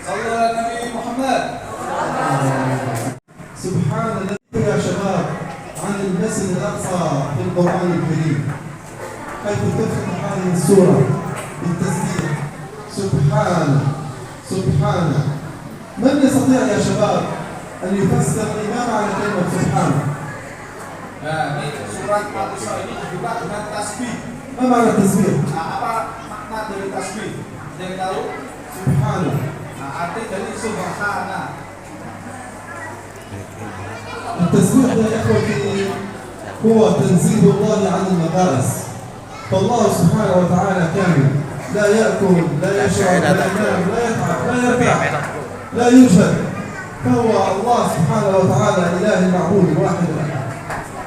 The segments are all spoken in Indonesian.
صلوا على النبي محمد. سبحان الذي يا شباب عن المسجد الأقصى في القرآن الكريم، حيث تفتح هذه السورة بالتسبيح سبحانه سبحانه. من يستطيع يا شباب أن يفسر لي ما معنى كلمة سبحانه؟ Nah, ini surat Al-Isra ini dibuka dengan tasbih. ما معنى التسبيح؟ Nah, apa makna dari tasbih? Yang tahu? سبحانه. Nah, arti dari subhana. التسبيح يا إخوتي هو تنزيه الله عن النقائص، فالله سبحانه وتعالى كامل، لا يأكل لا يشرب لا ينام لا يتعب لا يرتاح لا يوجد، فهو الله سبحانه وتعالى إله المعبود الواحد الأحد.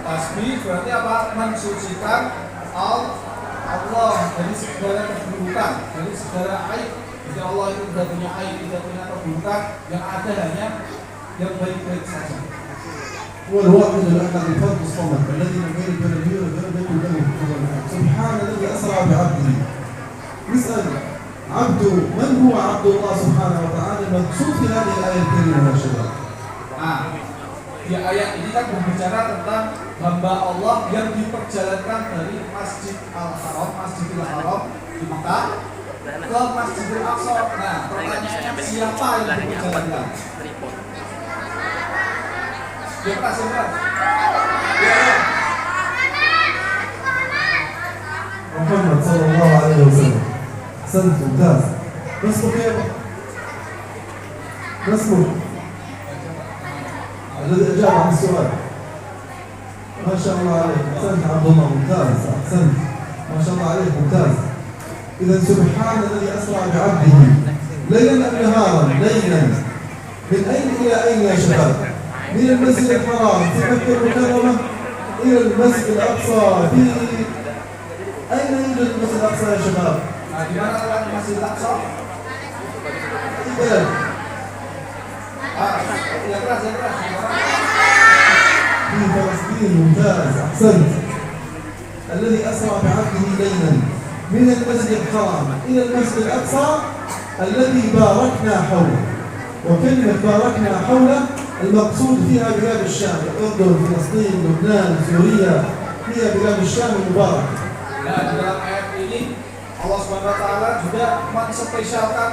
Tasbih berarti apa? Mensucikan Allah dari segala keburukan, dari segala aib. Jadi Allah itu tidak punya aib, tidak punya keburukan, yang ada hanya yang baik-baik saja. هو الواحد الأحد الفرد الصمد الذي لم يلد ولم يولد ولم يكن له كفوا أحد. سبحان الذي أسرى بعبده. نسأل عبده من هو عبد الله سبحانه وتعالى المقصود في هذه الآية الكريمة يا شباب؟ Di ayat ini kan berbicara tentang hamba Allah yang diperjalankan dari Masjid Al-Haram, Masjidil Haram di Makkah ke Masjidil Aqsa. Nah, pertanyaannya siapa yang diperjalankan? Siapa? محمد صلى الله عليه وسلم. أحسنت ممتاز. ما اسمك يا أبا؟ ما اسمك؟ الذي أجاب عن السؤال. ما شاء الله عليك، أحسنت عبد الله ممتاز، أحسنت ما شاء الله عليك ممتاز. إذا سبحان الذي أسرع بعبده ليلا أم نهارا؟ ليلا. من أين إلى أين يا شباب؟ من المسجد الحرام في مكة المكرمة إلى المسجد الأقصى في أين يوجد المسجد الأقصى يا شباب؟ Di mana letak Masjidil Aqsa? في بلد Yang keras. في فلسطين. ممتاز أحسنت. الذي أسرع بعبده ليلا من المسجد الحرام إلى المسجد الأقصى الذي باركنا حوله. وكلمة باركنا حوله المقصود فيها بلاد الشام، الأردن، فلسطين، لبنان، سوريا، هي بلاد الشام المباركة. Nah, di dalam ayat ini Allah Subhanahu wa taala juga menspesialkan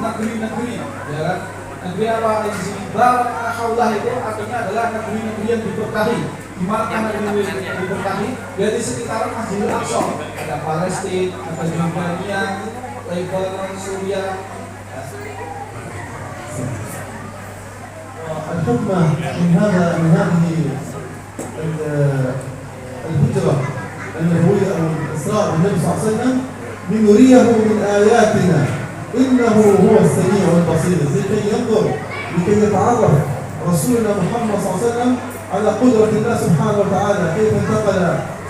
negeri-negeri, ya kan? Negeri apa di sini? Barakna haulah itu artinya adalah negeri-negeri yang diberkahi. Di mana negeri yang diberkahi? Ya di sekitaran Masjidil Aqsa. Ada Palestina, ada Jordania, Lebanon, Suria. الحكمة من هذه الهجرة النبوية أو الإسراء بالنبي صلى الله عليه وسلم لنريه من آياتنا إنه هو السميع البصير، لكي ينظر لكي يتعرف رسولنا محمد صلى الله عليه وسلم على قدرة الله سبحانه وتعالى كيف انتقل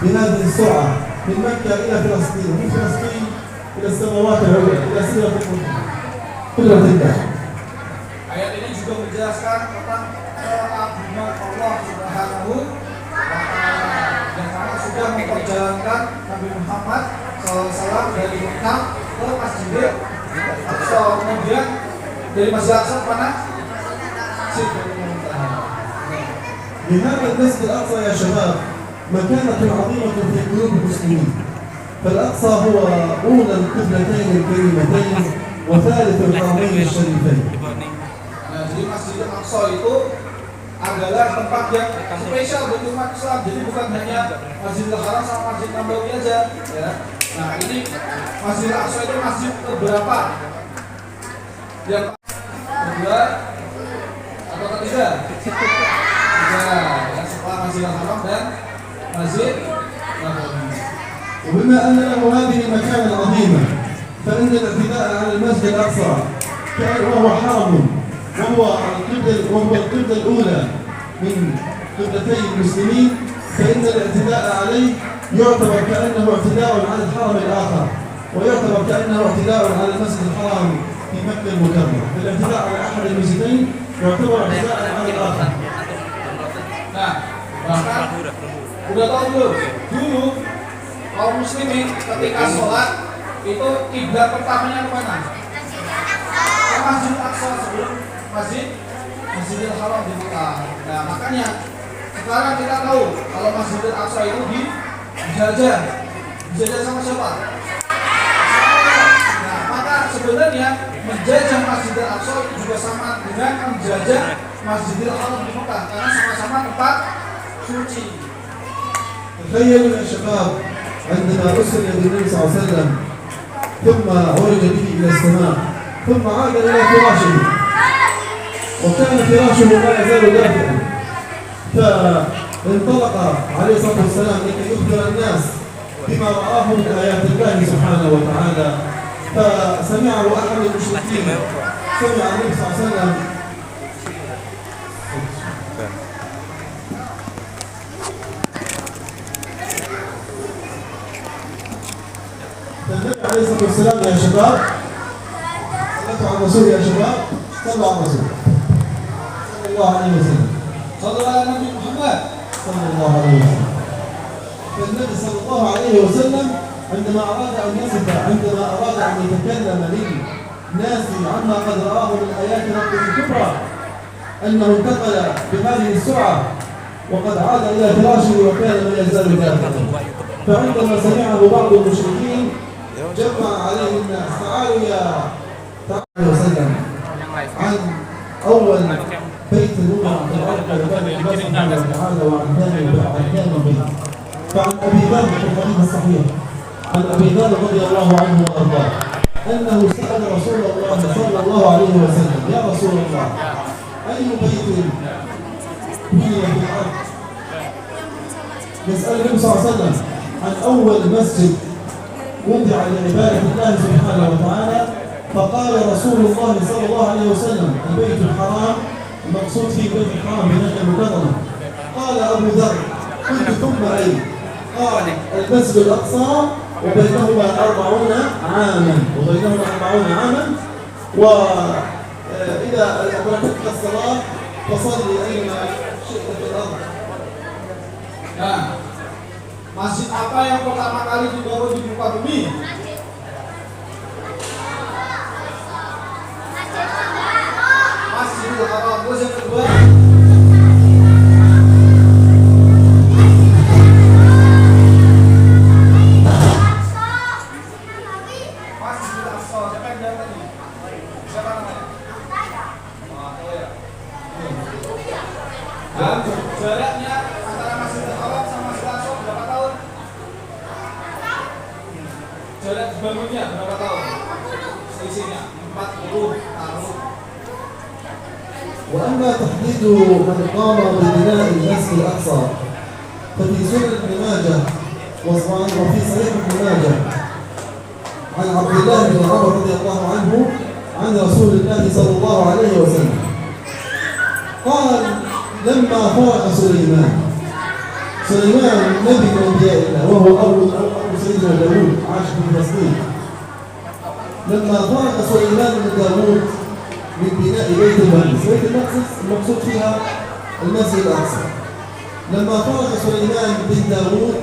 بهذه السرعة من مكة إلى فلسطين ومن فلسطين إلى السماوات العليا إلى سدرة قدرة الله. Ayat ini juga menjelaskan tentang keagungan Allah Subhanahu wa taala yang mana sudah memperjalankan Nabi Muhammad SAW dari Mekah ke Masjidil Aqsa. Kemudian dari Masjidil Aqsa ke mana? لهذا المسجد الأقصى يا شباب مكانة عظيمة في قلوب المسلمين، فالأقصى هو أولى القبلتين الكريمتين وثالث الحرمين الشريفين. Nah, jadi Masjidil Aqsa itu adalah tempat yang spesial bagi umat Islam. Jadi bukan hanya Masjidil Haram sama Masjid Nabawi aja, ya. Nah, ini Masjidil Aqsa itu masjid keberapa? Yang kedua atau ketiga? Tiga, yang setelah Masjidil Haram dan Masjid Nabawi. وبما أن له هذه المكانة العظيمة فإن الاعتداء على المسجد الأقصى وهو حرم وهو القبلة الأولى من قبلتي المسلمين، فإن الاعتداء عليه يعتبر كأنه اعتداء على الحرم الآخر، ويعتبر كأنه اعتداء على المسجد الحرام في مكة المكرمة. فالاعتداء على أحد المسجدين يعتبر اعتداء على الآخر. Nah, bahkan udah tahu belum? Dulu kaum muslimin ketika sholat itu kiblat pertamanya ke mana? Ke Masjid Aqsa. sejarahnya. Sekarang kita tahu kalau Masjidil Aqsa itu dijajah sama siapa? Nah, maka sebenarnya menjajah Masjidil Aqsa itu juga sama dengan menjajah Masjidil Haram di Mekah karena sama-sama tempat suci. تخيلوا يا شباب عندما أسري بالنبي صلى الله عليه وسلم ثم عرج به إلى السماء ثم عاد إلى فراشه وكان فراشه لا يزال دافئا فانطلق عليه الصلاة والسلام لكي يخبر الناس بما رآه من آيات الله سبحانه وتعالى فسمعه أحد المشركين سمع النبي صلى الله عليه وسلم النبي عليه الصلاة والسلام يا شباب صلوا على الرسول يا شباب صلوا على الرسول صلى الله عليه وسلم صلوا على النبي محمد صلى الله عليه وسلم. فالنبي صلى الله عليه وسلم عندما أراد أن يصف عندما أراد أن يتكلم للناس عما قد رآه من آيات ربه الكبرى أنه انتقل بهذه السرعة وقد عاد إلى فراشه وكان لا يزال دافئا. فعندما سمعه بعض المشركين جمع عليه الناس تعالوا يا تعالى وسلم عن أول بيت الوضع في الأرض وكان الله سبحانه وتعالى وعن ثاني بيت. فعن أبي ذر في الحديث الصحيح عن أبي ذر رضي الله عنه وأرضاه أنه سأل رسول الله صلى الله عليه وسلم يا رسول الله أي بيت بني في الأرض؟ يسأل النبي صلى الله عليه وسلم عن أول مسجد وضع لعبادة الله سبحانه وتعالى فقال رسول الله صلى الله عليه وسلم البيت الحرام المقصود فيه بيت الحرام بمكة المكرمة. قال أبو ذر قلت ثم أي؟ قال المسجد الأقصى وبينهما 40 عاما وإذا أدركتك الصلاة فصلي أينما شئت في الأرض. Nah, masjid apa yang pertama kali dibangun di muka bumi? Masjidil Haram. Terus yang kedua? Masjidil Aqsa. Siapa yang jawab tadi? Siapa namanya? Oh ya. Dan jaraknya antara Masjidil Haram sama Masjidil Aqsa berapa tahun? Jarak dibangunnya berapa tahun? Selisihnya 40 tahun. وأما تحديد من قام ببناء المسجد الأقصى ففي سنن ابن ماجه وفي صحيح ابن ماجه عن عبد الله بن عمر رضي الله عنه عن رسول الله صلى الله عليه وسلم قال لما فرق سليمان نبي من أنبياء الله وهو أول سيدنا داوود عاش في فلسطين. لما فرق سليمان بن داوود من بناء بيت المقدس المقصود فيها المسجد الأقصى. لما فرغ سليمان بن داوود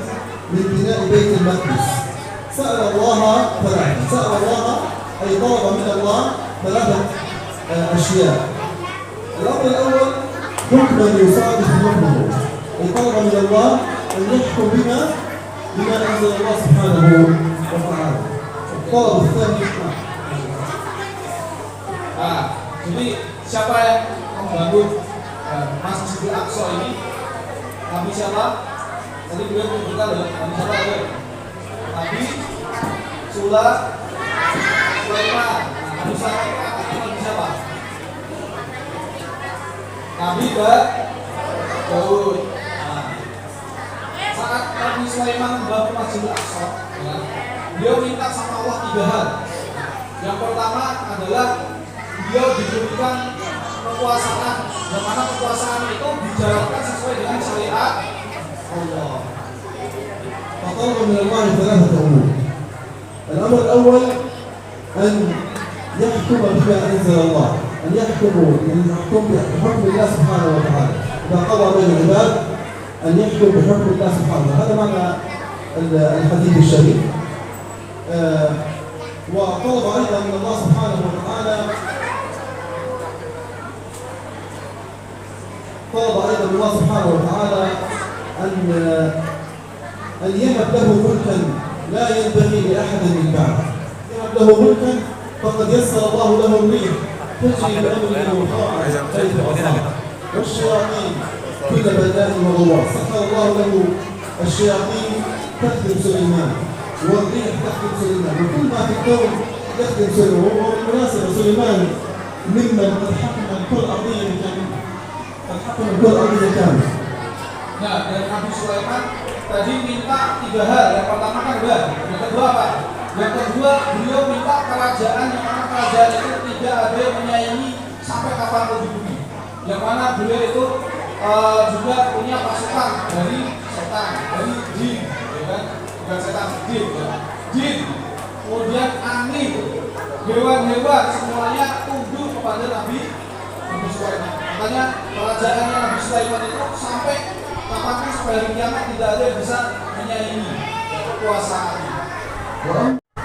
من بناء بيت المقدس سأل الله أي طلب من الله 3 أشياء. الأمر الأول حكما يصادف حكمه أي طلب من الله أن يحكم بما أنزل الله سبحانه وتعالى. الطلب الثاني Jadi siapa yang membangun Masjidil Aqsa ini? Nabi siapa? Tadi beliau menyebutkan loh. Nabi siapa itu? Nabi Sulaiman. Nabi siapa? Nabi siapa? Nabi Daud. Saat Nabi Sulaiman membangun Masjidil Aqsa, beliau minta sama Allah 3 hal. Yang pertama adalah beliau diberikan kekuasaan, yang mana kekuasaan itu dijalankan sesuai dengan syariat Allah. فطلب من الله 3 أمور. الأمر الأول أن يحكم بما أنزل الله، أن يحكم بحكم الله سبحانه وتعالى. إذا قضى بين العباد أن يحكم بحكم الله سبحانه وتعالى. هذا معنى الحديث الشريف. وطلب أيضا من الله سبحانه وتعالى الله سبحانه وتعالى أن يهب له ملكا لا ينبغي لأحد من بعده. يهب له ملكا فقد يسر الله له الريح تجري بأمره وطاعة حيث أصاب، والشياطين كل بناء وغواص. سخر الله له الشياطين تخدم سليمان، والريح تخدم سليمان، وكل ما في الكون يخدم سليمان. وبالمناسبة سليمان ممن قد حكم الكل أرضية كاملة، قد حكم الكل أرضية كاملة. Nah, dari Nabi Sulaiman tadi minta 3 hal. Yang pertama kan udah, yang kedua apa? Yang kedua, beliau minta kerajaan yang mana kerajaan itu tidak ada yang menyayangi sampai kapanpun di bumi. Yang mana beliau itu juga punya pasukan dari setan, dari jin, ya kan? Bukan setan, jin, ya. Jin, kemudian angin, hewan-hewan semuanya tunduk kepada Nabi Sulaiman. Makanya kerajaannya Nabi Sulaiman itu sampai kapanpun sampai hari kiamat tidak ada yang bisa menyaingi kekuasaannya.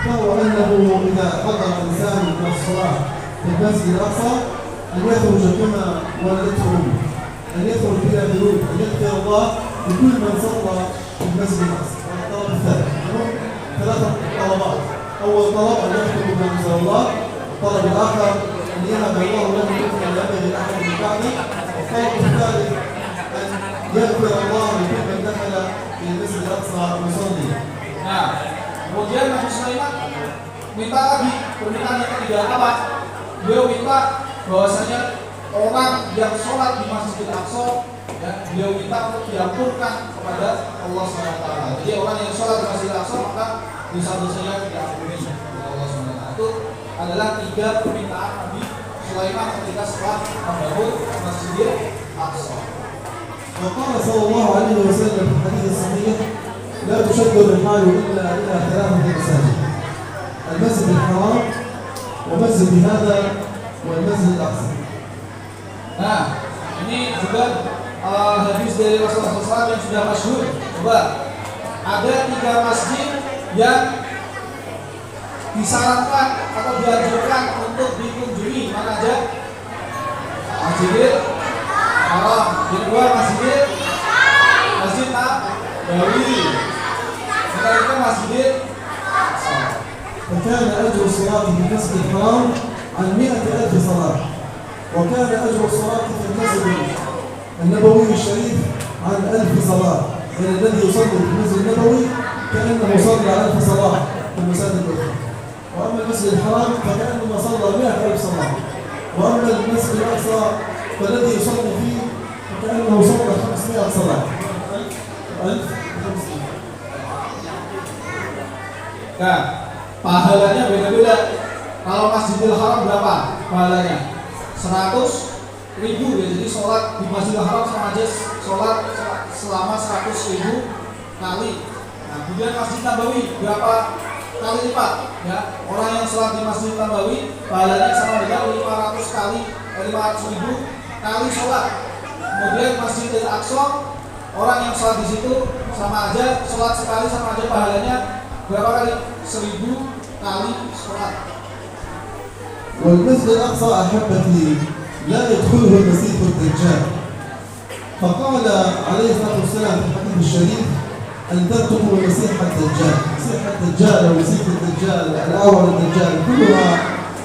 وهو أنه إذا حضر الإنسان من الصلاة في المسجد الأقصى أن يخرج كما ولدته أمه، أن يخرج بلا ذنوب، أن يغفر الله لكل من صلى في المسجد الأقصى. الطلب الثالث، 3 طلبات. أول طلب أن يخرج بما أنزل الله، الطلب الآخر أن يهب الله له ملكا لا ينبغي لأحد من بعده، الطلب الثالث أن يغفر الله لكل من دخل في المسجد الأقصى مصليا. Nah, kemudian Nabi Sulaiman minta lagi permintaan yang ketiga apa? Beliau minta bahwasanya orang yang sholat di Masjidil Aqsa, ya, beliau minta untuk diampunkan kepada Allah SWT. Jadi orang yang sholat di Masjidil Aqsa maka dosa-dosanya diampuni oleh Allah SWT. Itu adalah 3 permintaan Nabi Sulaiman ketika setelah membangun Masjidil Aqsa. وقال صلى الله عليه وسلم في الحديث الصحيح: لا تشد الرحال إلا إلى 3 مساجد، المسجد الحرام ومسجد هذا والمسجد الأقصى. Nah, ini juga hadis dari Rasulullah SAW yang sudah masyhur. Coba, ada 3 masjid yang disarankan atau dianjurkan untuk dikunjungi. Mana aja? Masjidil Haram, yang kedua Masjid Nabawi, yang ketiga Masjidil Aqsa. فكان أجر الصلاة في المسجد الحرام عن 100,000 صلاة، وكان أجر الصلاة في المسجد النبوي الشريف عن 1000 صلاة، يعني الذي يصلي في المسجد النبوي كأنه صلى 1000 صلاة في المساجد الأخرى. وأما المسجد الحرام فكأنما صلى 100,000 صلاة، وأما المسجد الأقصى فالذي يصلي فيه فكأنه صلى 500 صلاة. 1500. Nah, pahalanya beda-beda. Kalau Masjidil Haram berapa pahalanya? 100.000 ya. Jadi sholat di Masjidil Haram sama aja sholat selama 100.000 kali. Nah, kemudian Masjid Nabawi berapa kali lipat? Ya, orang yang sholat di Masjid Nabawi pahalanya sama dengan 500.000 kali sholat. Kemudian Masjidil Aqsa, orang yang sholat di situ sama aja sholat sekali sama aja pahalanya berapa kali? 1000 kali sholat. والمسجد الأقصى أحبتي لا يدخله المسيح الدجال، فقال عليه الصلاة والسلام في الحديث الشريف: أن تتقوا المسيح الدجال. مسيح الدجال أو مسيح الدجال، الأول الدجال، كلها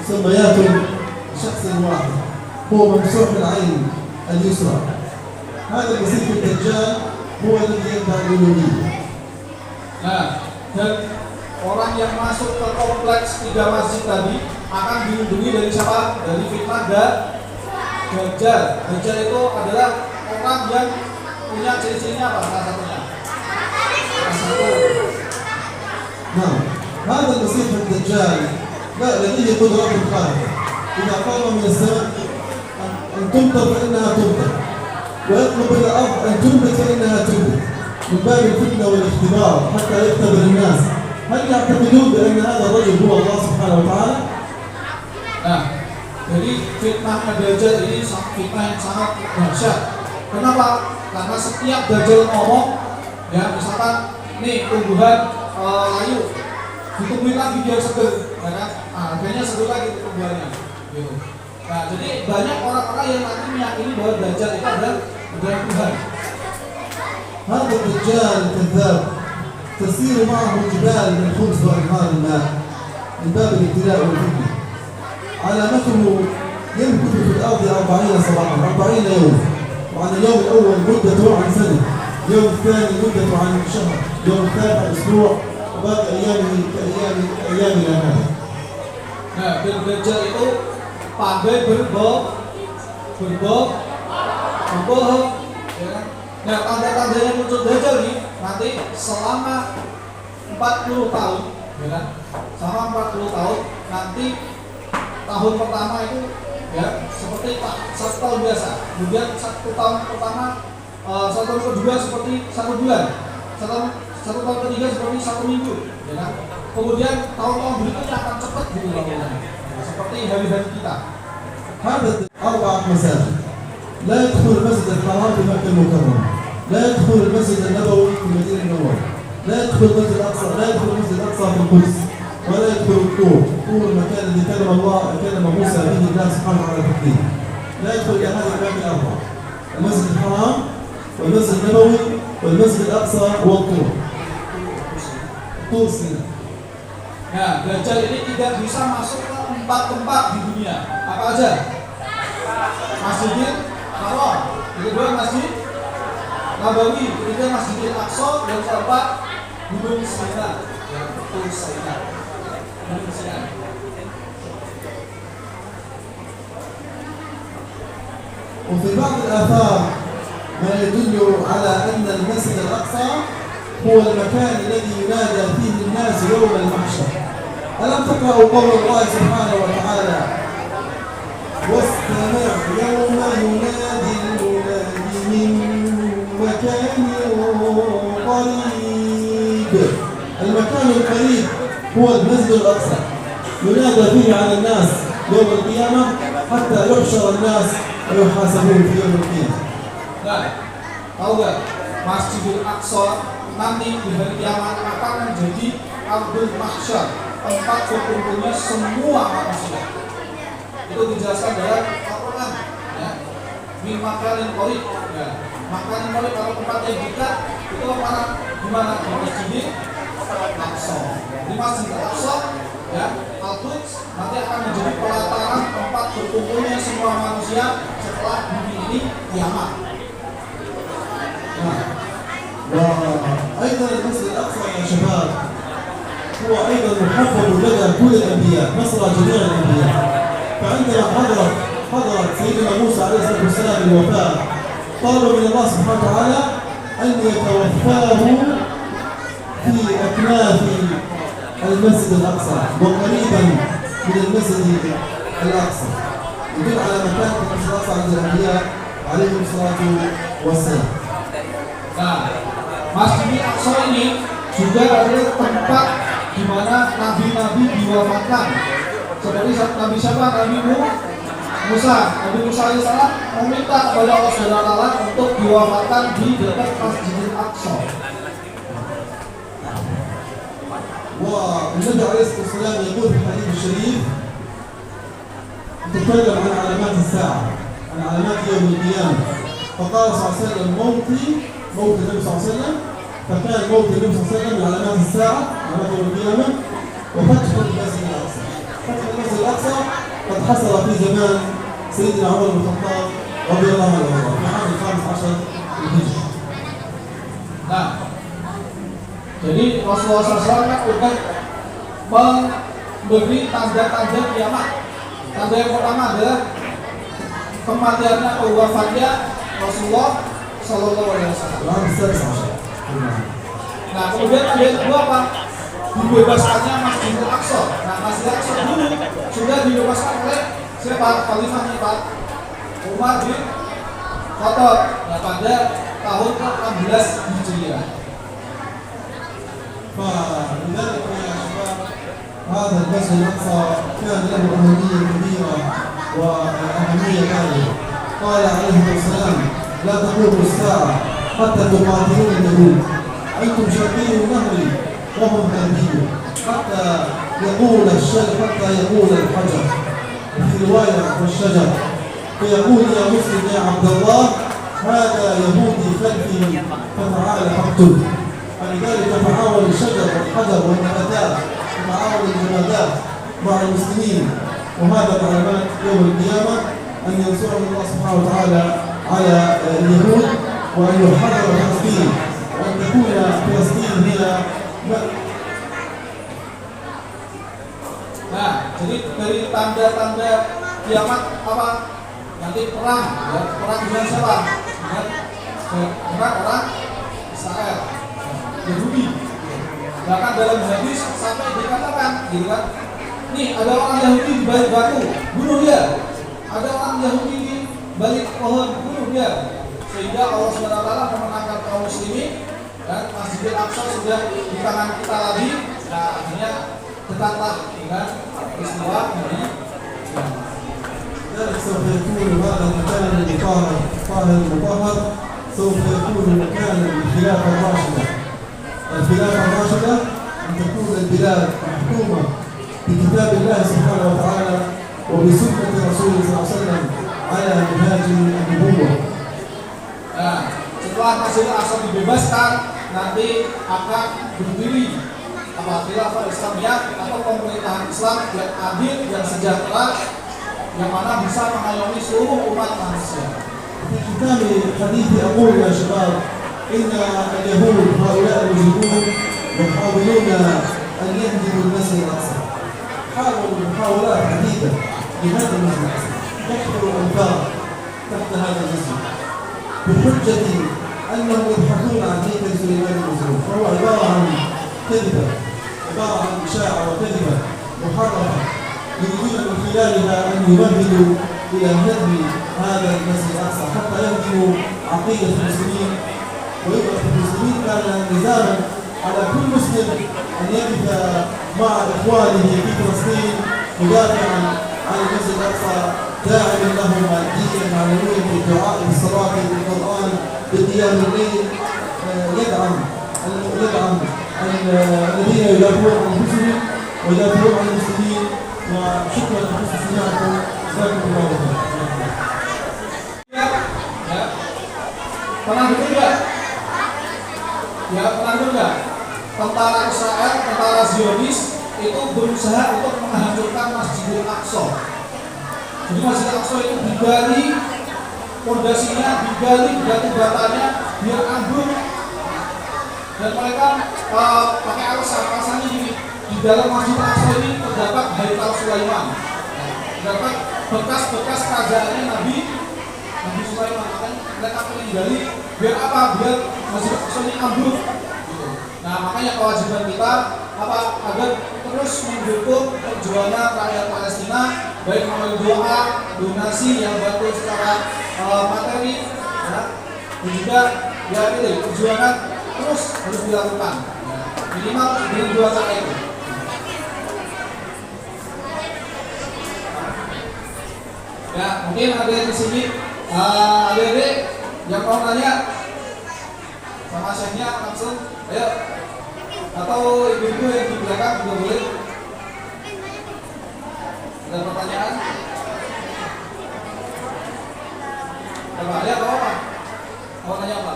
مسميات شخص واحد، هو ممسوح العين اليسرى. هذا المسيح الدجال هو الذي يدعي الألوهية. Nah, dan orang yang masuk ke kompleks 3 masjid tadi akan dilindungi dari siapa? Dari fitnah Dajjal. Dajjal itu adalah orang yang punya ciri-cirinya apa? Salah satunya. نعم، هذا المسيح الدجال لا لديه قدرات خارقة. إذا قام من السماء أن تمطر فإنها تمطر، ويطلب إلى الأرض أن تنبت فإنها تنبت، من باب الفتنة والاختبار حتى يختبر الناس هل يعتقدون بأن هذا الرجل هو الله سبحانه وتعالى؟ Nah, jadi fitnahnya Dajjal ini fitnah yang sangat dahsyat. Kenapa? Karena setiap Dajjal ngomong, ya misalkan nih tumbuhan layu, ditumbuhin lagi biar seger, ya kan? Nah, akhirnya seger lagi tumbuhannya, gitu. Nah, jadi banyak orang-orang yang nanti meyakini bahwa Dajjal itu adalah dengan Tuhan. هذا الدجال الكذاب تسير معه جبال من الخبز وأنهار الماء من باب الابتلاء والفتنة. علامته يمكث في الأرض 40 صباحا 40 يوم، وعن اليوم الأول مدته عن سنة، اليوم الثاني مدته عن شهر، اليوم الثالث أسبوع، وباقي أيامه كأيامنا هذا. Nah, Dajjal itu pandai berbohong, ya kan? Nah, tanda-tandanya muncul Dajjal nih nanti selama 40 tahun, ya kan? Selama 40 tahun nanti tahun pertama itu ya seperti satu tahun biasa, kemudian satu tahun pertama, satu tahun kedua seperti satu bulan, satu tahun ketiga seperti satu minggu, ya kan? Kemudian tahun-tahun berikutnya akan cepat gitu namanya, seperti hari-hari kita. هذا 4 مساجد، لا يدخل المسجد الحرام في مكة المكرمة، لا يدخل المسجد النبوي في المدينة المنورة، لا يدخل المسجد الأقصى، لا يدخل المسجد الأقصى في القدس، ولا يدخل الطور، طور المكان الذي كلم موسى به الله سبحانه وتعالى تكليما. لا يدخل إلى هذه الأماكن الأربعة، المسجد الحرام والمسجد النبوي والمسجد الأقصى والطور. طور سيناء. Nah, Dajjal ini tidak bisa masuk ke 4 tempat di dunia. Apa aja? Masjidil Haram, yang kedua Masjid Nabawi, yang ketiga Masjidil Aqsa, yang keempat Gunung Sinai. Gunung Sinai. Gunung Sinai. وفي بعض الآثار ما يدل على أن المسجد الأقصى هو المكان الذي ينادى فيه الناس يوم المحشر. ألم تقرأوا قول الله سبحانه وتعالى: واستمع يوم ينادي المنادي من مكان قريب. المكان القريب هو المسجد الأقصى، ينادى فيه على الناس يوم القيامة حتى يحشر الناس ويحاسبون في يوم القيامة. Nah, tahu nggak? Masjidil Aqsa nanti di hari kiamat akan menjadi Ardul Mahsyar, tempat berkumpulnya semua manusia. Itu dijelaskan dalam Al-Quran, ya. Min makanin qorib, ya. Makanin qorib kalau tempat yang dekat itu mana? Di mana? Di Masjidil Aqsa. Di Masjidil Aqsa, ya, Al-Quds nanti akan menjadi pelataran tempat berkumpulnya semua manusia setelah bumi ini kiamat. وأيضا المسجد الأقصى يا شباب هو أيضا محفظ لدى كل الأنبياء، نصر جميع الأنبياء. فعندما حضرت سيدنا موسى عليه الصلاة والسلام الوفاة طلبوا من الله سبحانه وتعالى أن يتوفاه في أكناف المسجد الأقصى وقريبا من المسجد الأقصى، يدل على مكانة المسجد الأقصى عند الأنبياء عليهم الصلاة والسلام. Nah, Masjidil Aqsa ini juga adalah tempat di mana nabi-nabi diwafatkan. Seperti Nabi siapa? Nabi Musa. Nabi Musa alaihissalam meminta kepada Allah Subhanahu wa taala untuk diwafatkan di dekat Masjidil Aqsa. والنبي عليه الصلاة والسلام يقول في الحديث الشريف يتكلم عن علامات الساعة، عن علامات يوم القيامة، فقال صلى الله عليه وسلم موت النبي صلى الله عليه وسلم، فكان موت النبي صلى الله عليه وسلم من علامات الساعة، علامات يوم القيامة، وفتح المسجد الأقصى. فتح المسجد الأقصى قد حصل في زمان سيدنا عمر بن الخطاب رضي الله عنه في العام 15 الهجري. Nah, jadi Rasulullah SAW kan udah memberi tanda-tanda kiamat. Tanda yang pertama adalah kematiannya atau wafatnya Rasulullah Sallallahu Alaihi Wasallam. Nah, kemudian tanda yang kedua apa? Dibebaskannya Masjidil Aqsa. Nah, Masjidil Aqsa dulu sudah dibebaskan oleh siapa? Khalifahnya Pak Umar bin Khattab. Nah, pada tahun ke-16 Hijriah. فلذلك يا شباب هذا المسجد الأقصى كان له أهمية كبيرة وأهمية بالغة. قال عليه السلام: لا تقوم الساعة حتى تقاتلون اليهود، أنتم شرقي نهري وهم غربي، حتى يقول الحجر، في رواية والشجر، فيقول يا مسلم يا عبد الله هذا يهودي خلفي فتعال فاقتل. فلذلك تعاون الشجر والحجر والنباتات وتعاون الجمادات مع المسلمين، وهذا علامات يوم القيامة أن ينصرهم الله سبحانه وتعالى على اليهود، وأن يحرر فلسطين، وأن تكون فلسطين هي. Nah, jadi dari tanda-tanda kiamat apa? Nanti perang, ya, perang dengan siapa? Dengan orang Israel, Yahudi. Bahkan dalam hadis sampai dikatakan, gitu kan? Nih ada orang Yahudi di balik batu, bunuh dia. Ada orang Yahudi di balik pohon, bunuh dia. Sehingga Allah SWT memenangkan kaum muslimin dan Masjidil Aqsa sudah di tangan kita lagi. Nah, akhirnya dekatlah dengan peristiwa ini. ذلك سوف يكون هذا المكان المطهر الطاهر المطهر سوف يكون مكانا للخلافة الراشدة. الخلافة الراشدة أن تكون البلاد محكومة بكتاب الله سبحانه وتعالى وبسنة رسوله صلى الله عليه وسلم على منهاج النبوة. Nah, setelah Masjidil Aqsa dibebaskan, nanti akan berdiri apa khilafah Islamiyah atau pemerintahan Islam yang adil, yang sejahtera, yang mana bisa mengayomi seluruh umat manusia. في ختام حديثي أقول يا شباب إن اليهود هؤلاء المجرمون يحاولون أن يهدموا المسجد الأقصى. حاولوا محاولات عديدة لهذا المسجد يحفروا أنفاق تحت هذا المسجد بحجة أنهم يبحثون عن هيكل سليمان المزروع، فهو عبارة عن كذبة، عبارة عن إشاعة وكذبة محرفة يريدون من خلالها أن يمهدوا إلى هدم هذا المسجد الأقصى حتى يهدموا عقيدة المسلمين ويبقى المسلمين. كان لزاما على كل مسلم أن يقف مع إخوانه في فلسطين مدافعا عن المسجد الأقصى، داعما لهم ماديا معنويا بالدعاء بالصلاة بالقرآن بقيام الليل، يدعم الذين يدافعون عن انفسهم ويدافعون عن المسلمين. وشكرا لحسن استماعكم، جزاكم الله خيرا. Pernah dengar nggak? Ya pernah dengar nggak? Tentara Israel, tentara Zionis itu berusaha untuk menghancurkan Masjidil Aqsa. Jadi Masjidil Aqsa itu digali fondasinya, digali batu batanya biar ambruk. Dan mereka pakai alasannya gini, di dalam Masjidil Aqsa ini terdapat Haikal Sulaiman, terdapat bekas-bekas kerajaannya Nabi Sulaiman. Makanya mereka tinggali biar apa? Biar Masjidil Aqsa ini ambruk. Gitu. Nah makanya kewajiban kita apa? Agar terus mendukung perjuangan rakyat Palestina, baik melalui doa, donasi yang bantu secara materi, ya, dan juga ya ini perjuangan terus harus dilakukan. Minimal dengan dua cara itu. Ya mungkin ada yang di sini adik-adik yang mau nanya sama syekhnya langsung, ayo. Atau ibu-ibu yang di belakang juga boleh. Ada pertanyaan? Apa? Ya, apa? Mau nanya apa?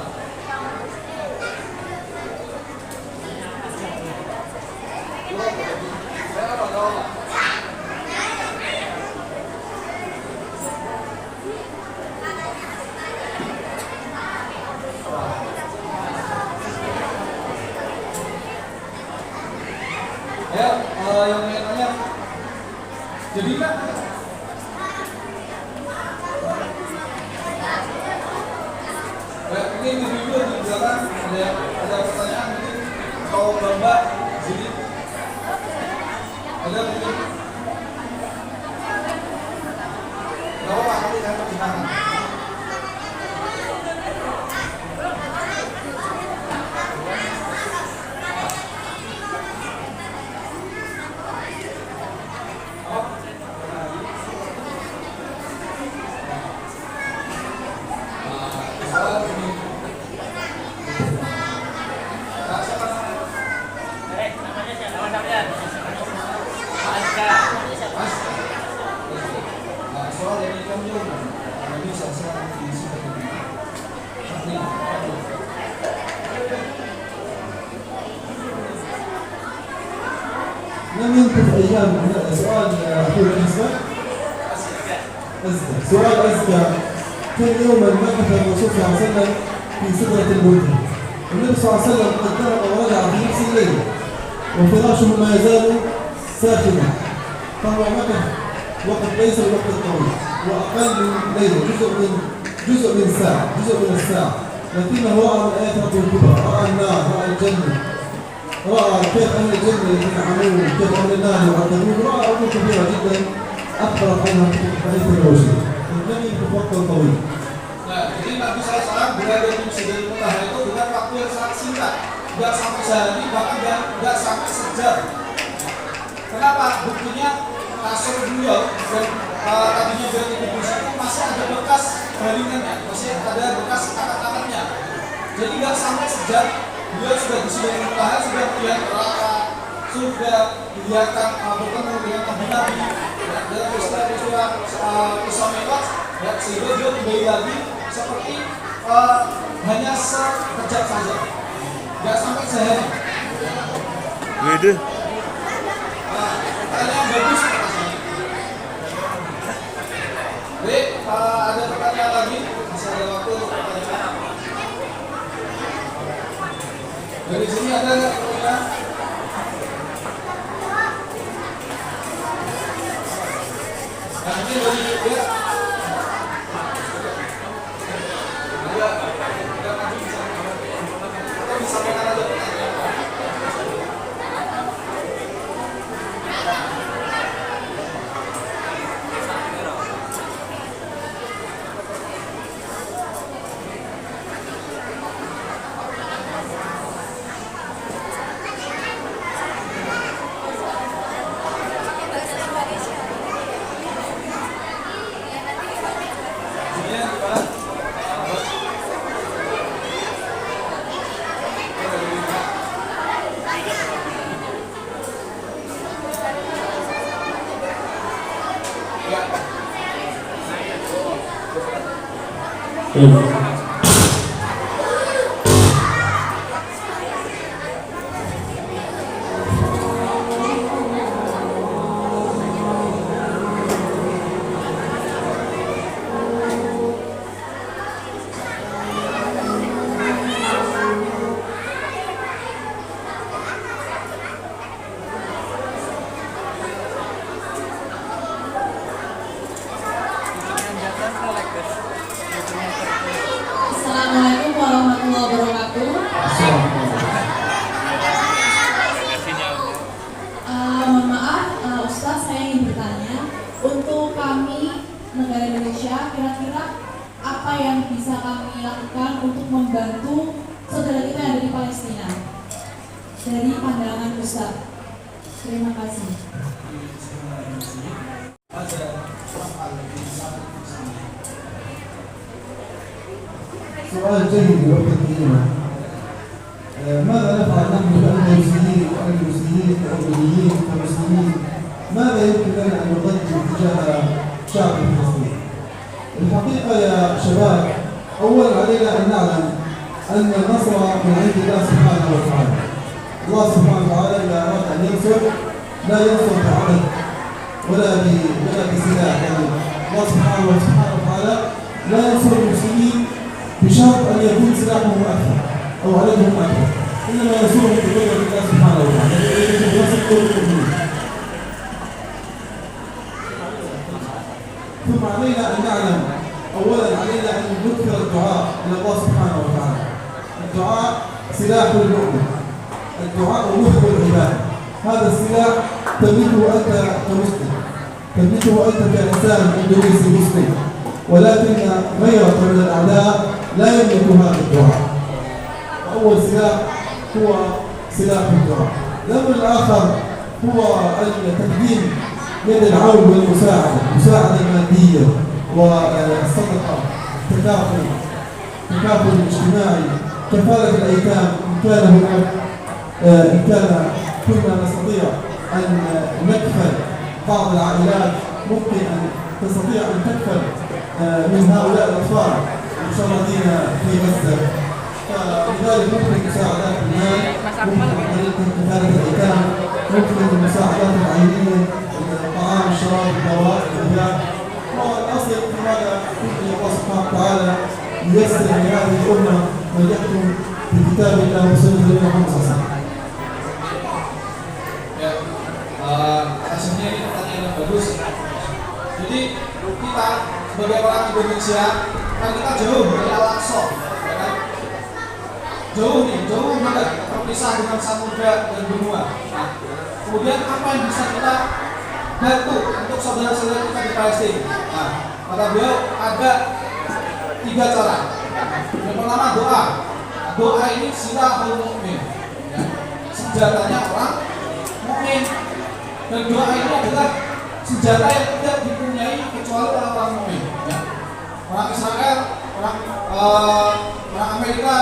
Yang nanya, jadi kan mungkin di video di belakang ada pertanyaan mungkin kalau Mbak jadi ada mungkin nggak apa-apa nanti saya pertimbangkan. لم ينقف أيام سؤال أخوي الأزكى سؤال أزكى كم يوما مكث الرسول صلى الله عليه وسلم في سدرة المنتهى النبي صلى الله عليه وسلم قد ذهب ورجع في نفس الليل وفراشه ما يزال ساخنا فهو مكث وقت ليس الوقت الطويل وأقل من ليلة جزء من الساعة لكنه رأى من آيات ربه الكبرى رأى النار رأى الجنة رأى كيف أهل الجنة ينعمون كيف أهل النار يعذبون رأى أمور كثيرة جدا أخبرت عنها في حديث الرسول لم يمكن وقتا طويل. Nah, jadi Nabi SAW berada di Sidratul Muntaha itu dengan waktu yang sangat singkat, nggak sampai sehari, bahkan nggak sampai sejam. Kenapa? Buktinya kasur beliau dan tadinya beliau tidur di situ masih ada bekas baringannya, masih ada bekas kata-katanya. Jadi nggak sampai sejam, beliau sudah di Sidratul Muntaha, sudah melihat neraka, sudah kelihatan bertemu dengan Nabi dan peristiwa-peristiwa Isra Mi'raj, ya, sehingga dia kembali lagi seperti hanya sekejap saja, nggak sampai sehari. Waduh. Nah, pertanyaan bagus. Baik, ada pertanyaan lagi? Masih ada waktu untuk pertanyaan. Dari sini ada pertanyaan. Nah, ini dari dia. Atau disampaikan aja pertanyaan. Assalamualaikum warahmatullahi wabarakatuh. Mohon maaf, Ustaz, saya ingin bertanya, untuk kami negara Indonesia, kira-kira apa yang bisa kami lakukan untuk membantu saudara kita yang ada di Palestina? Dari pandangan Ustaz. Terima kasih. سؤال جيد لوقت القيامة. ماذا نفعل نحن كالمسلمين كأردنيين كمسلمين؟ ماذا يمكن لنا أن نقدم تجاه شعب فلسطين؟ الحقيقة يا شباب، أولا علينا أن نعلم أن النصر من عند الله سبحانه وتعالى. الله سبحانه وتعالى إذا أراد أن ينصر لا ينصر بعدد ولا بسلاح، يعني الله سبحانه وتعالى لا ينصر المسلمين بشرط أن يكون سلاحهم أكثر أو عددهم أكثر، إنما ينصرهم بقدرة الله سبحانه وتعالى. ثم علينا أن نعلم، أولا علينا أن نذكر الدعاء إلى الله سبحانه وتعالى. الدعاء سلاح المؤمن، الدعاء روح العباد. هذا السلاح تملكه أنت كمسلم، تملكه أنت كإنسان إندونيسي مسلم، ولكن غيرك من الأعداء لا يملك هذا الدعاء. أول سلاح هو سلاح الدعاء. الأمر الآخر هو تقديم يد العون والمساعدة، المساعدة المادية والصدقة، تكافل اجتماعي، كفالة الأيتام إن كان هناك، إن كان كنا نستطيع أن نكفل بعض العائلات، ممكن أن تستطيع أن تكفل من هؤلاء الأطفال المشردين في غزة. فلذلك ممكن مساعدات المال، ممكن طريقة كفالة الأيتام، ممكن المساعدات العينية، الطعام، الشراب، الدواء، الغذاء. والأصل في هذا يمكن الله سبحانه وتعالى ييسر لهذه الأمة من يحكم بكتاب الله وسنة النبي محمد صلى الله عليه وسلم. Hasilnya ini pertanyaan yang bagus. Jadi kita sebagai orang Indonesia kan kita jauh dari Al-Aqsa, ya kan? Jauh banget, terpisah dengan samudra dan benua. Nah, kemudian apa yang bisa kita bantu untuk saudara-saudara kita di Palestina? Nah, kata beliau ada 3 cara. Yang pertama doa. Doa ini silahul mukmin, ya. Senjatanya orang mukmin. Dan doa ini adalah senjata yang tidak dipunyai kecuali orang mukmin. Ya. Orang Israel, orang Amerika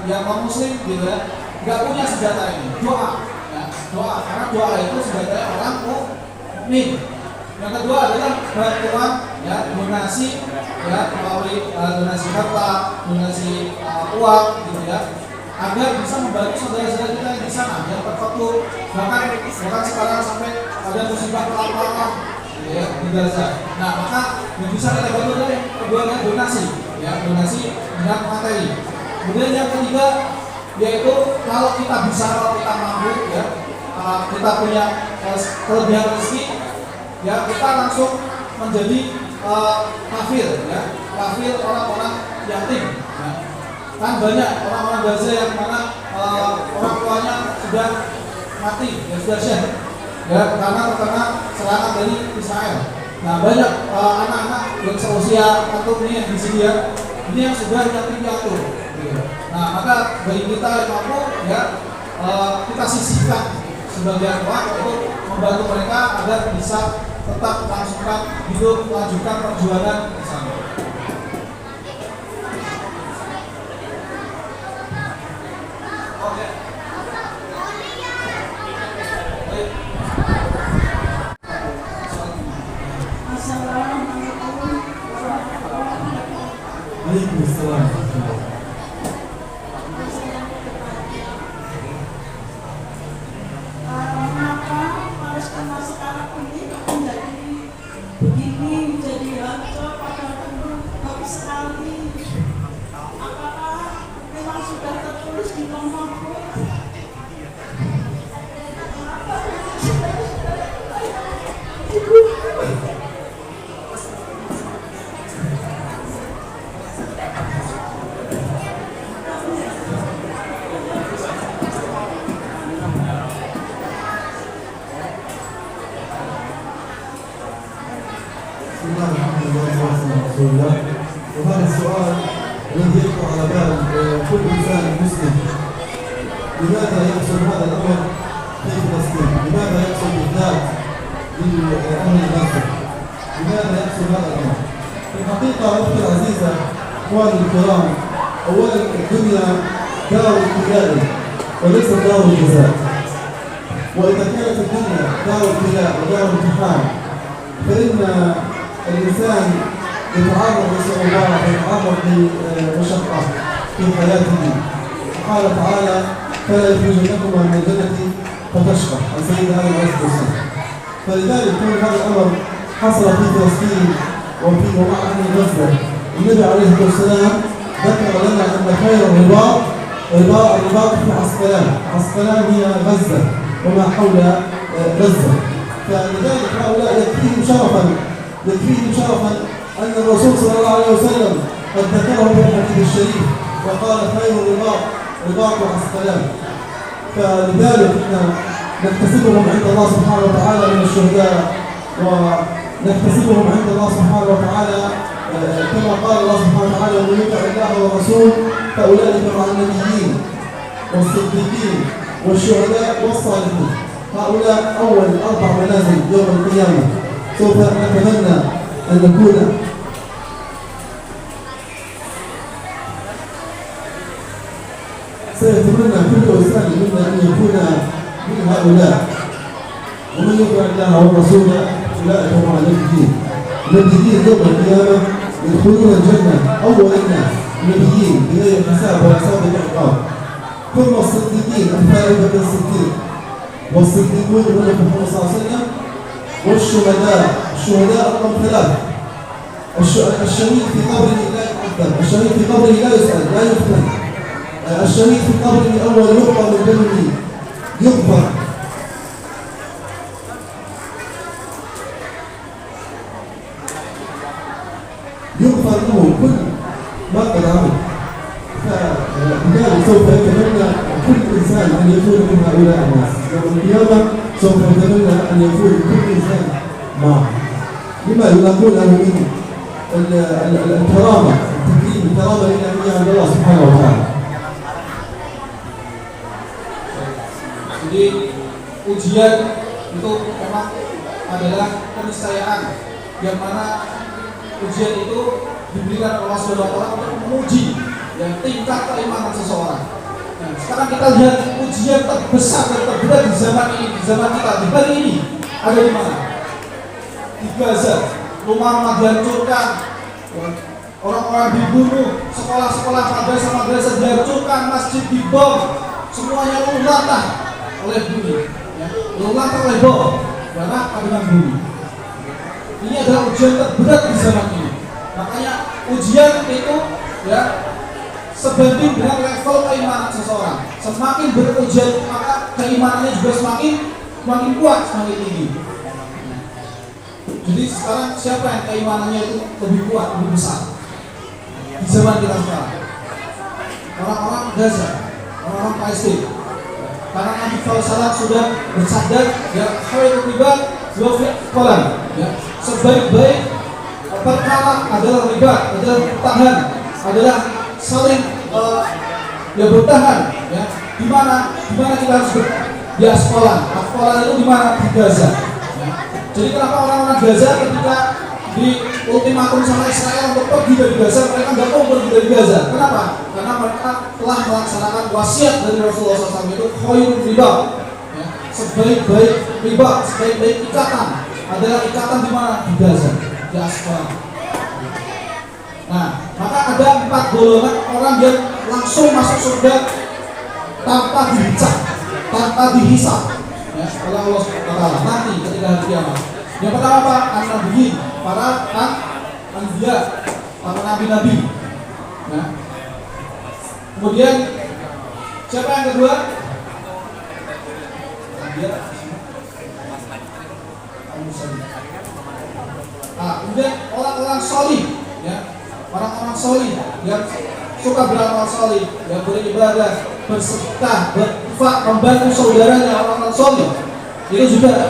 yang non Muslim gitu ya, nggak punya senjata ini. Doa, ya. Doa karena doa itu senjatanya orang mukmin. Yang kedua adalah bantuan, ya, donasi, ya, melalui donasi harta, donasi uang, gitu ya, agar bisa membantu saudara-saudara kita yang di sana yang terfokus bahkan sekarang sampai ada musibah kelaparan, ya, di Gaza. Nah, maka yang bisa kita bantu adalah kedua adalah donasi, ya, donasi dengan materi. Kemudian yang ketiga yaitu kalau kita bisa, kalau kita mampu, ya, kita punya kelebihan rezeki, ya, kita langsung menjadi kafir, ya, kafir orang-orang yatim. Ya. Kan banyak orang-orang Gaza yang mana orang tuanya sudah mati, ya, sudah syahid, ya, karena terkena serangan dari Israel. Nah, banyak anak-anak yang seusia atau ini yang di sini, ya, ini yang sudah yatim piatu. Gitu. Nah, maka bagi kita yang mampu, ya, kita sisihkan sebagian uang untuk membantu mereka agar bisa tetap langsungkan hidup, lanjutkan perjuangan di sana. Waalaikumsalam. Mengapa Palestina sekarang ini menjadi begini, menjadi hancur, padahal dulu bagus sekali? Apakah memang sudah tertulis di nomor? وهذا السؤال الذي يخطر على بال كل انسان مسلم. لماذا يحصل هذا الامر في فلسطين؟ لماذا يحصل بالذات لاهل غزه؟ لماذا يحصل هذا الامر؟ في الحقيقه اختي العزيزه، اخواني الكرام، اولا الدنيا دار ابتلاء وليست دار الجزاء. واذا كانت الدنيا دار ابتلاء ودار امتحان فان الإنسان يتعرض لصعوبات ويتعرض لمشقة في حياته. قال تعالى: فلا يخرجنكما من الجنة فتشقى، عن سيدنا آدم عليه الصلاة والسلام. فلذلك كون هذا الأمر حصل في فلسطين ومع أهل غزة، النبي عليه الصلاة والسلام ذكر لنا أن خير الرباط في عسقلان هي غزة وما حول غزة. فلذلك هؤلاء يكفيهم شرفا أن الرسول صلى الله عليه وسلم قد ذكره في الحديث الشريف وقال: خير رباط عسقلان. فلذلك نحتسبهم عند الله سبحانه وتعالى من الشهداء، ونحتسبهم عند الله سبحانه وتعالى كما قال الله سبحانه وتعالى: ومن يطع الله والرسول فأولئك مع النبيين والصديقين والشهداء والصالحين. هؤلاء أول 4 منازل يوم القيامة. سوف نتمنى أن نكون سيتمنى كل إنسان منا أن يكون من هؤلاء. ومن يطع الله والرسول أولئك هم النبيين يوم القيامة يدخلون الجنة أول الناس النبيين بغير حساب ولا سابق عقاب، ثم الصديقين أمثال أبي بكر الصديق، والصديقون هم محمد صلى الله عليه وسلم، الشهداء رقم 3. الشهيد في قبره لا يعذب، الشهيد في قبره لا يسأل لا يفتن، الشهيد في قبره أول نقطة من دمه يغفر. يغفر له كل ما قد عمل. فلذلك سوف يتمنى كل انسان ان يكون من هؤلاء الناس، يوم القيامه سوف يتمنى ان يكون كل انسان معه، لما يلاقونه من الكرامه، التكريم، الكرامه الالهيه عند الله سبحانه وتعالى. Jadi ujian itu memang adalah keniscayaan yang mana ujian itu diberikan oleh Allah Subhanahu wa taala untuk menguji dan tingkat keimanan seseorang. Nah, sekarang kita lihat ujian terbesar dan terberat di zaman ini, di zaman kita, di hari ini ada di mana? Di Gaza, rumah-rumah dihancurkan, orang-orang dibunuh, sekolah-sekolah, madrasah dihancurkan, masjid dibom, semuanya luluh lantak oleh bumi, ya, luluh lantak oleh bom, dan rata dengan bumi. Ini adalah ujian terberat di zaman ini. Makanya ujian itu ya sebanding dengan level keimanan seseorang. Semakin berujian maka keimanannya juga semakin kuat, semakin tinggi. Jadi sekarang siapa yang keimanannya itu lebih kuat, lebih besar di zaman kita sekarang? Orang-orang Gaza, orang-orang Palestina. Karena Nabi SAW sudah bersabda, ya khairul ibad wa fi'lan, ya sebaik-baik perkara adalah riba, adalah bertahan, adalah saling ya bertahan, ya. Di mana kita harus di Asqalan. Asqalan itu di mana? Di Gaza. Ya. Jadi kenapa orang-orang Gaza ketika di ultimatum sama Israel untuk pergi dari Gaza, mereka nggak mau pergi dari Gaza? Kenapa? Karena mereka telah melaksanakan wasiat dari Rasulullah SAW itu khairul riba, ya. Sebaik-baik riba, sebaik-baik ikatan adalah ikatan di mana? Di Gaza, di Asqalan. Nah, maka ada 4 golongan orang yang langsung masuk surga tanpa dicap, tanpa dihisab, ya, oleh Allah SWT nanti ketika hari kiamat. Yang pertama apa? An-Nabiyyin, para anbiya, para nabi-nabi. Nah, kemudian siapa yang kedua? Kemudian orang-orang solih, ya, orang-orang solih yang suka beramal solih, yang beribadah, bersedekah, berinfak, membantu saudaranya, orang-orang solih itu juga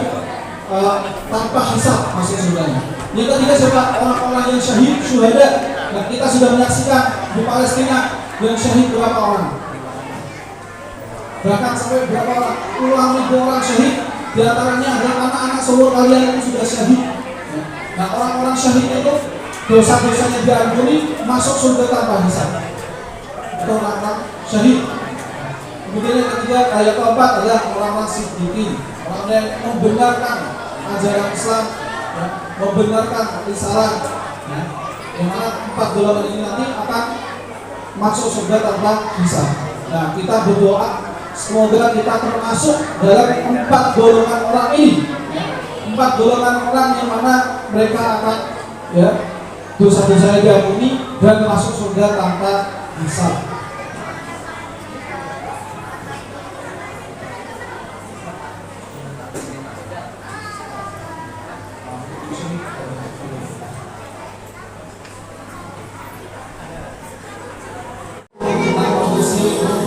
tanpa hisab masuk surganya. Yang ketiga siapa? Orang-orang yang syahid, syuhada. Nah, kita sudah menyaksikan di Palestina yang syahid berapa orang? Bahkan sampai berapa orang? Puluhan ribu orang syahid. Di antaranya adalah anak-anak seluruh kalian yang sudah syahid. Nah, orang-orang syahid itu dosa-dosanya diampuni, masuk surga tanpa hisab. Itu orang-orang syahid. Kemudian yang ketiga, yang keempat adalah orang-orang siddiqin, orang yang membenarkan ajaran Islam, ya, membenarkan risalah, ya, yang mana 4 golongan ini nanti akan masuk surga tanpa hisab. Nah, kita berdoa semoga kita termasuk dalam 4 golongan orang ini, ya. 4 golongan orang yang mana mereka akan, ya, dosa-dosanya diampuni dan masuk surga tanpa hisab.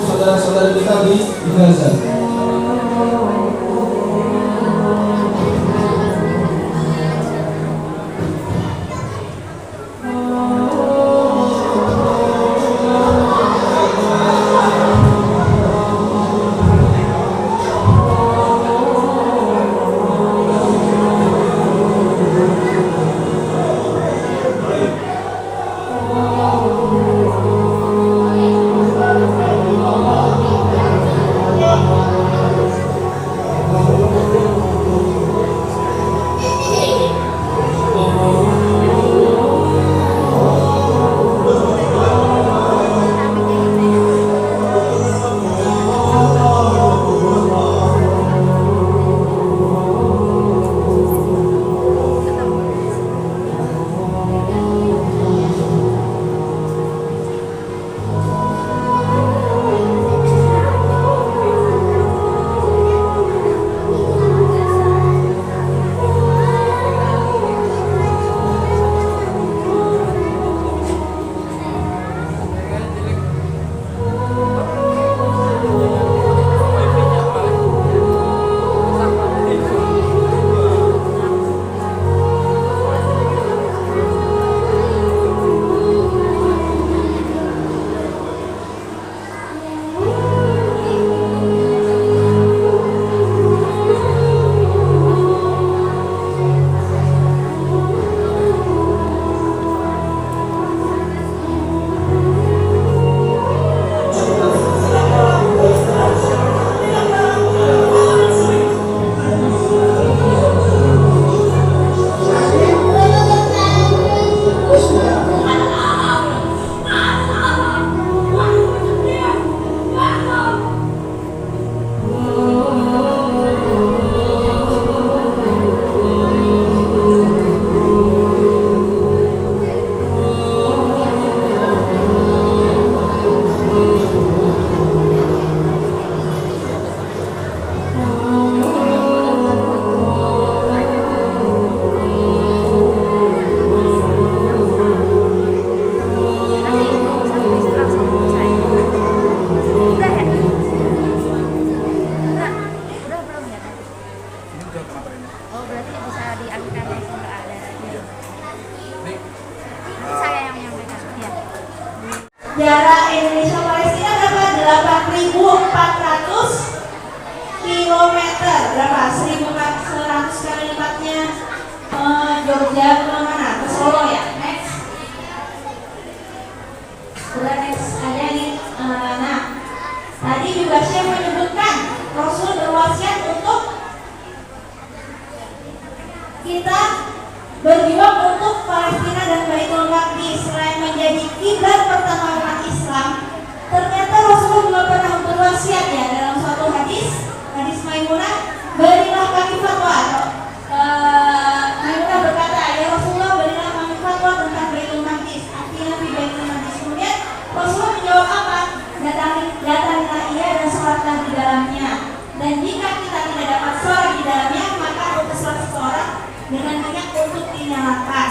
Saudara-saudara kita di Gaza. jarak Indonesia Palestina berapa? 8.400 kilometer. Berapa? 1.100 kali lipatnya Jogja ke mana? Ke Solo ya. Next. Udah next aja nih. Nah, tadi juga saya menyebutkan Rasul berwasiat untuk kita berjuang untuk Palestina dan Baitul Maqdis. Selain menjadi kiblat pertama umat Islam, ternyata Rasulullah juga pernah berwasiat ya dalam suatu hadis Maimunah, berilah kami fatwa atau Maimunah berkata, ya Rasulullah berilah kami fatwa tentang Baitul Maqdis. Artinya di Baitul Maqdis. Kemudian Rasulullah menjawab apa? Datangilah ia dan sholatlah di dalamnya. Dan jika kita tidak dapat sholat di dalamnya, maka utuslah seseorang dengan minyak untuk dinyalakan.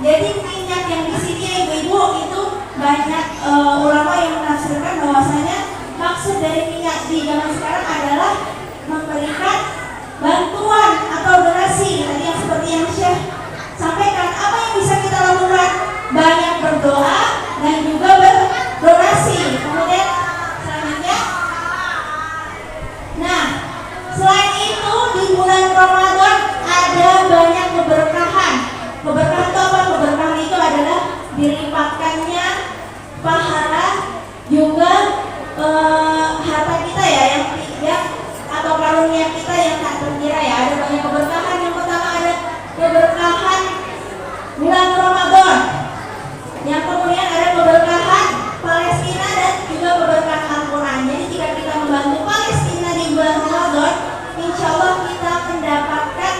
Jadi minyak yang di sini ibu-ibu itu banyak ulama yang menafsirkan bahwasanya maksud dari minyak di zaman sekarang adalah memberikan bantuan atau donasi. Tadi yang seperti yang Syekh sampaikan, apa yang bisa kita lakukan? Banyak berdoa dan juga berdonasi. Kemudian selanjutnya, nah selain itu di bulan Ramadan ada banyak keberkahan. Keberkahan itu apa? Keberkahan itu adalah dilipatkannya pahala juga harta kita ya yang atau karunia kita yang tak terkira ya. Ada banyak keberkahan. Yang pertama ada keberkahan bulan Ramadan. Yang kemudian ada keberkahan Palestina dan juga keberkahan Al-Quran. Jadi jika kita membantu Palestina di bulan Ramadan, insya Allah kita mendapatkan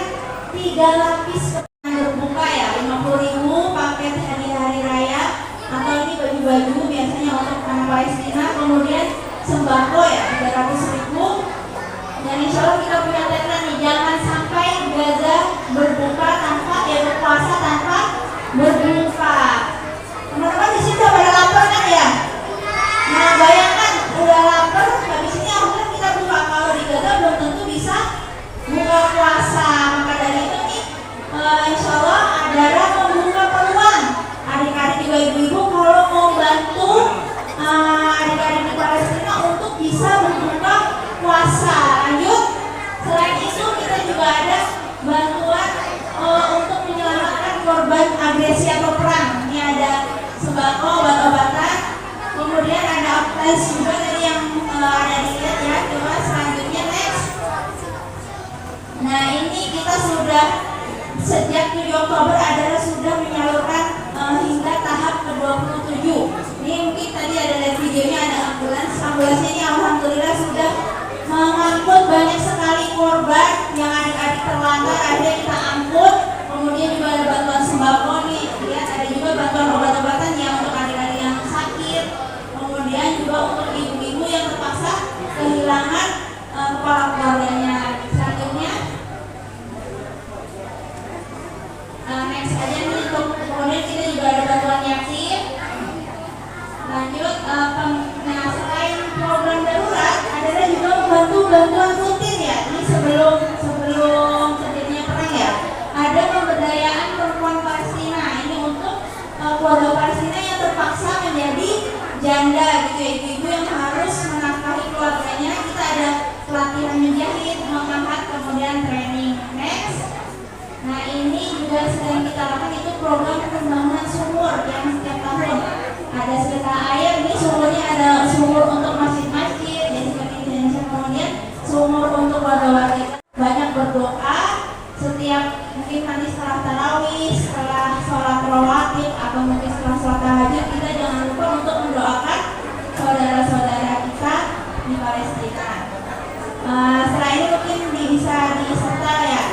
3 lapis berbuka ya, 50.000 paket hari raya, atau ini baju-baju biasanya untuk anak Palestina. Kemudian sembako ya 300.000. Dan insya Allah kita punya tagline nih, jangan sampai Gaza berbuka tanpa berpuasa tanpa berbuka. Teman-teman di sini udah pada lapar kan ya? Nah bayangkan udah lapar, habis ini akhirnya kita buka. Kalau di Gaza belum tentu bisa buka puasa. Maka dari itu nih insya Allah Adara membuka peluang adik-adik juga ibu-ibu kalau mau bantu adik-adik di Palestina untuk bisa berbuka puasa. Lanjut, selain itu kita juga ada bantuan untuk menyelamatkan korban agresi atau perang. Ini ada sembako, obat-obatan, kemudian ada aplikasi juga tadi yang ada dilihat ya. Coba selanjutnya next. Nah ini kita sudah sejak 7 Oktober adalah sudah menyalurkan hingga tahap ke-27. Ini mungkin tadi ada lihat videonya, ada ambulansnya ini alhamdulillah sudah mengangkut banyak sekali korban yang adik-adik terlantar, akhirnya kita angkut. Kemudian juga ada bantuan sembako nih, lihat ada juga bantuan obat-obatan yang untuk adik-adik yang sakit. Kemudian juga untuk ibu-ibu yang terpaksa kehilangan kepala keluarganya. Selanjutnya next aja nih, untuk kemudian kita juga ada bantuan yatim. Lanjut, nah selain program darurat adalah juga membantu bantuan rutin ya. Ini sebelum terjadinya perang ya, ada pemberdayaan perempuan Palestina. Ini untuk keluarga Palestina yang terpaksa menjadi janda gitu ya, ibu-ibu yang harus menafkahi keluarganya. Kita ada pelatihan menjahit, mengangkat, kemudian training. Next. Nah ini juga sedang kita lakukan, itu program pembangunan sumur yang setiap tahun ada sedekah air. Ini sumurnya ada sumur untuk masjid-masjid jadi seperti di Indonesia. Kemudian sumur untuk warga-warga. Banyak berdoa setiap mungkin nanti setelah tarawih, setelah sholat rawatib, atau mungkin setelah sholat tahajud, kita jangan lupa untuk mendoakan saudara-saudara kita di Palestina. Setelah ini mungkin bisa disertai ya